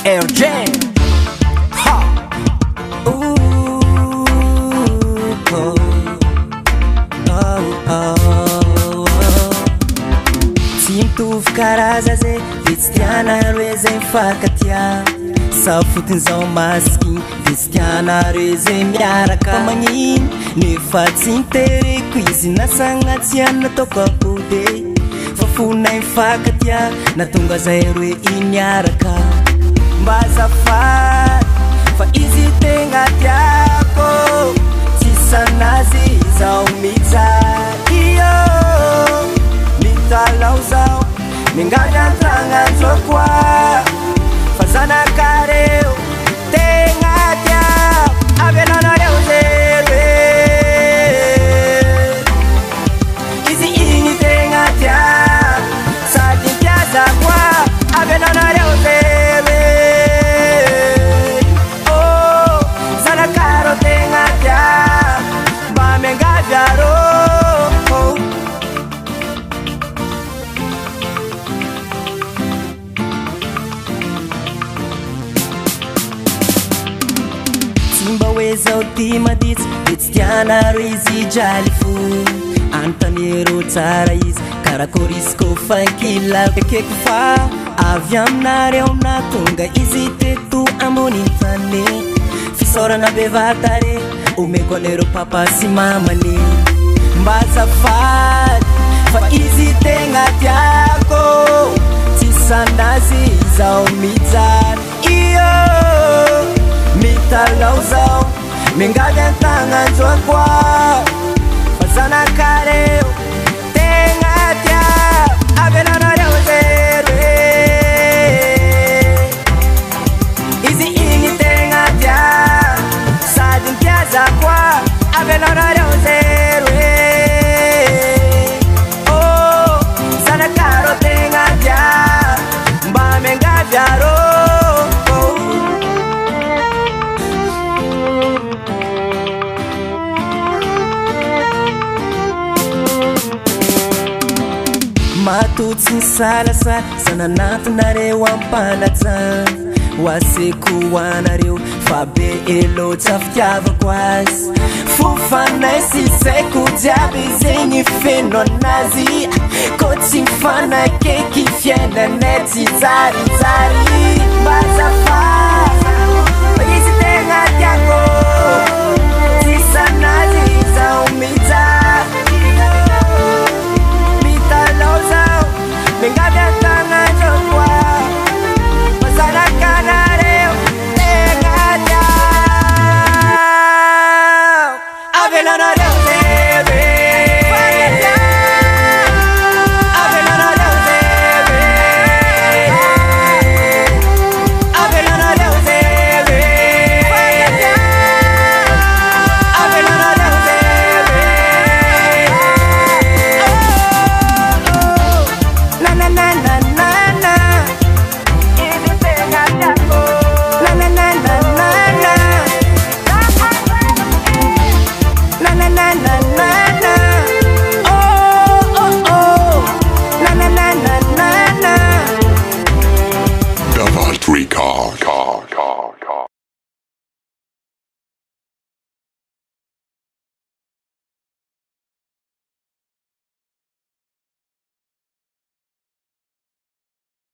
RJEN. Ha. Ooh. Oh. Oh, oh, oh. Tsy mitovy karaza zay vitsy tianareo zay mifankatia sa fotony zao masiky vitsy tianareo zay miaraka fa magnino nefa tsy intereko izy nasagnatsiana nataoko apode fa fonay mifankatia natonga zay roe imiaraka mba azafady fa izy tegna tiako sanazi zao mizaki yo mitalau zao minganya trangan sokwa fazana kareo tenga dia Avelaonareo zerwe izi ini tenga dia sadi piazza kwa Avelaonareo zerwe oh zana karo tenga dia Simba weza utima dits tianareo izy jaly fo antanero tsara izy karakorisiko fankila keko fa avy aminareo natonga izy teto ambony tany fisaorana bevatare omeko anareo papa sy mamany mba azafady fa izy tegna tiako tsy sandazy zao mijaly iyo mitalau zao mingavy antagnan-joa koa fa zanakareo tegna tia Avelaonareo zerwe izy igny tegna tia sady mpiaza koa Avelaonareo zerwe oh zanakaro tegna tia mba mingavy aro matutsy salasala sananatonareo ampanatsana hoaseko anareo fa be elo tsy afitiavako azy fofanay sy saiko jiaby zegny feno anazy ko tsy mifanakeky fiainanay tsy jarijary mba azafady fa izy tegna tiako tsy sanazy zao mijaly mingavy antagnan-dreo koa fa zanakanareo tegna tia Avelaonareo zerwe Avelaonareo zerwe Avelaonareo zerwe Avelaonareo zerwe na na na na na izi tenga tiako na na na na na na na na na na oh oh oh na na na na na The Vault Record.